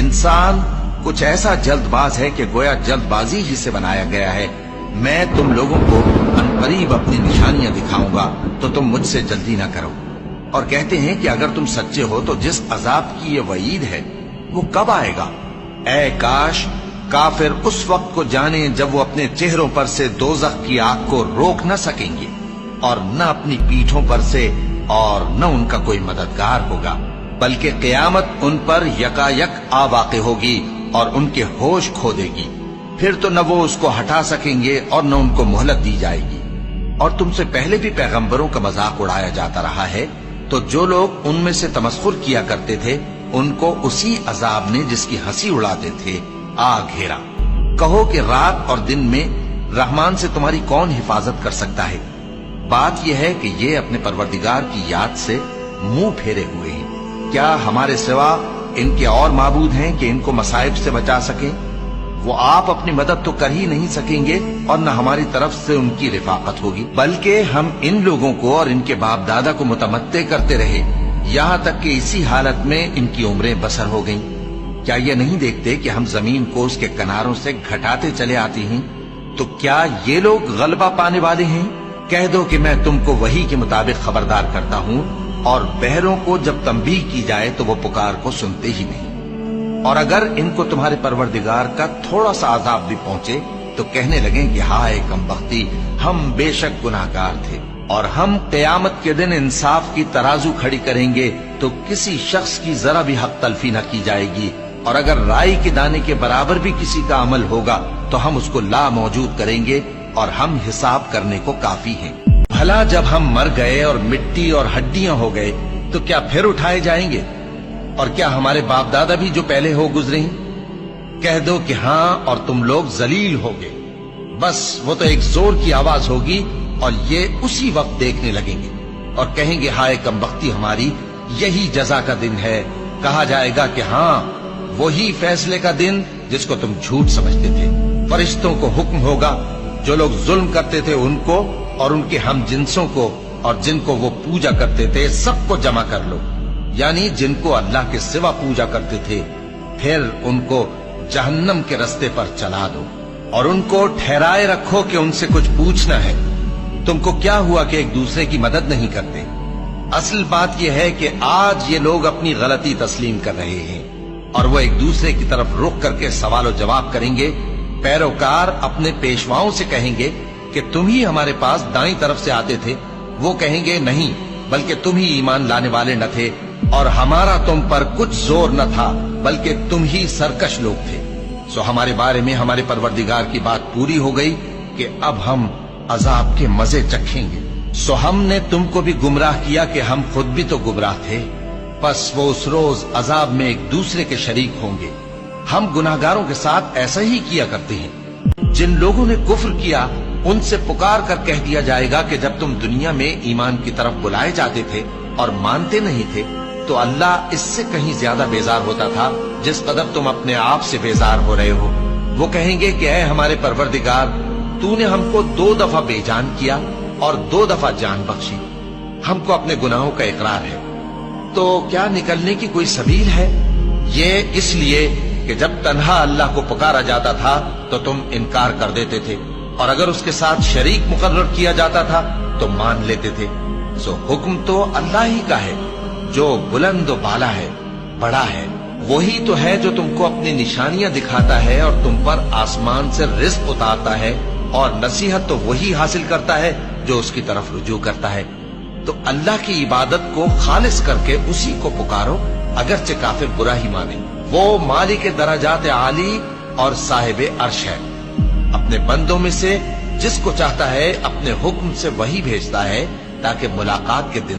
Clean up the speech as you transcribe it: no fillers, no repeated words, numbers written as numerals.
इंसान कुछ ऐसा जल्दबाज है कि गोया जल्दबाजी ही से बनाया गया है। मैं तुम लोगों को अनकरीब अपनी निशानियां दिखाऊंगा तो तुम मुझसे जल्दी ना करो। और कहते हैं कि अगर तुम सच्चे हो तो जिस अजाब की ये वईद है वो कब आएगा। ऐ काश काफिर उस वक्त को जाने जब वो अपने चेहरों पर से दोज़ख की आग को रोक न सकेंगे और न अपनी पीठों पर से और न उनका कोई मददगार होगा, बल्कि क़यामत उन पर यकायक आ वाक़ होगी और उनके होश खो देगी। फिर तो न वो उसको हटा सकेंगे और न उनको मोहलत दी जाएगी। और तुमसे पहले भी पैगंबरों का मजाक उड़ाया जाता रहा है, तो जो लोग उनमें से तमस्खुर किया करते थे उनको उसी अजाब ने जिसकी हंसी उड़ाते थे आ घेरा। कहो कि रात और दिन में रहमान से तुम्हारी कौन हिफाजत कर सकता है। बात यह है कि ये अपने परवरदिगार की याद से मुंह फेरे हुए हैं। क्या हमारे सिवा इनके और माबूद हैं कि इनको मसाइब से बचा सके। वो आप अपनी मदद तो कर ही नहीं सकेंगे और न हमारी तरफ से उनकी रिफाकत होगी, बल्कि हम इन लोगों को और इनके बाप दादा को मुतमत्ते करते रहे, यहाँ तक कि इसी हालत में इनकी उम्रें बसर हो गईं। क्या ये नहीं देखते कि हम जमीन को उसके किनारों से घटाते चले आते हैं। तो क्या ये लोग गलबा पाने वाले हैं। कह दो कि मैं तुमको वही के मुताबिक खबरदार करता हूँ, और बहरों को जब तंबीह की जाए तो वो पुकार को सुनते ही नहीं। और अगर इनको तुम्हारे परवरदिगार का थोड़ा सा अजाब भी पहुंचे तो कहने लगे कि हाय कमबख्ती, हम बेशक गुनाहगार थे। और हम क़यामत के दिन इंसाफ की तराजू खड़ी करेंगे तो किसी शख्स की जरा भी हक तलफी न की जाएगी। और अगर राई के दाने के बराबर भी किसी का अमल होगा तो हम उसको ला मौजूद करेंगे और हम हिसाब करने को काफी हैं। भला जब हम मर गए और मिट्टी और हड्डियां हो गए तो क्या फिर उठाए जाएंगे। और क्या हमारे बाप दादा भी जो पहले हो गुजरे हैं। कह दो कि हाँ, और तुम लोग जलील होगे। बस वो तो एक जोर की आवाज होगी और ये उसी वक्त देखने लगेंगे और कहेंगे हाय कमबख्ती हमारी, यही जजा का दिन है। कहा जाएगा कि हाँ, वही फैसले का दिन जिसको तुम झूठ समझते थे। फरिश्तों को हुक्म होगा जो लोग जुल्म करते थे उनको और उनके हम जिन्सों को और जिनको वो पूजा करते थे सबको जमा कर लो, यानी जिनको अल्लाह के सिवा पूजा करते थे। फिर उनको जहन्नम के रास्ते पर चला दो और उनको ठहराए रखो कि उनसे कुछ पूछना है। तुमको क्या हुआ कि एक दूसरे की मदद नहीं करते। असल बात यह है कि आज ये लोग अपनी गलती तस्लीम कर रहे हैं और वो एक दूसरे की तरफ रुख करके सवाल जवाब करेंगे। पैरोकार अपने पेशवाओं से कहेंगे कि तुम ही हमारे पास दाईं तरफ से आते थे। वो कहेंगे नहीं, बल्कि तुम ही ईमान लाने वाले न थे और हमारा तुम पर कुछ जोर न था, बल्कि तुम ही सरकश लोग थे। सो हमारे बारे में हमारे परवरदिगार की बात पूरी हो गई कि अब हम अजाब के मजे चखेंगे। सो हमने तुमको भी गुमराह किया कि हम खुद भी तो गुमराह थे। बस वो उस रोज अजाब में एक दूसरे के शरीक होंगे। हम गुनाहगारों के साथ ऐसा ही किया करते हैं। जिन लोगों ने कुफ्र किया उनसे पुकार कर कह दिया जाएगा कि जब तुम दुनिया में ईमान की तरफ बुलाए जाते थे और मानते नहीं थे तो अल्लाह इससे कहीं ज्यादा बेजार होता था जिस कदर तुम अपने आप से बेजार हो रहे हो। वो कहेंगे कि ऐ हमारे परवरदिगार, तूने हमको 2 दफा बेजान किया और 2 दफा जान बख्शी। हमको अपने गुनाहों का इकरार है, तो क्या निकलने की कोई सबील है। ये इसलिए कि जब तन्हा अल्लाह को पुकारा जाता था तो तुम इनकार कर देते थे और अगर उसके साथ शरीक मुकर्रर किया जाता था तो मान लेते थे। सो हुक्म तो अल्लाह ही का है जो बुलंद बाला है, बड़ा है। वही तो है जो तुमको अपनी निशानियां दिखाता है और तुम पर आसमान से रिज़्क़ उतारता है, और नसीहत तो वही हासिल करता है जो उसकी तरफ रुजू करता है। तो अल्लाह की इबादत को खालिस करके उसी को पुकारो, अगरचे काफिर बुरा ही माने। वो मालिक दरजात आली और साहिब अर्श है। अपने बंदों में से जिसको चाहता है अपने हुक्म से वही भेजता है ताकि मुलाकात के दिन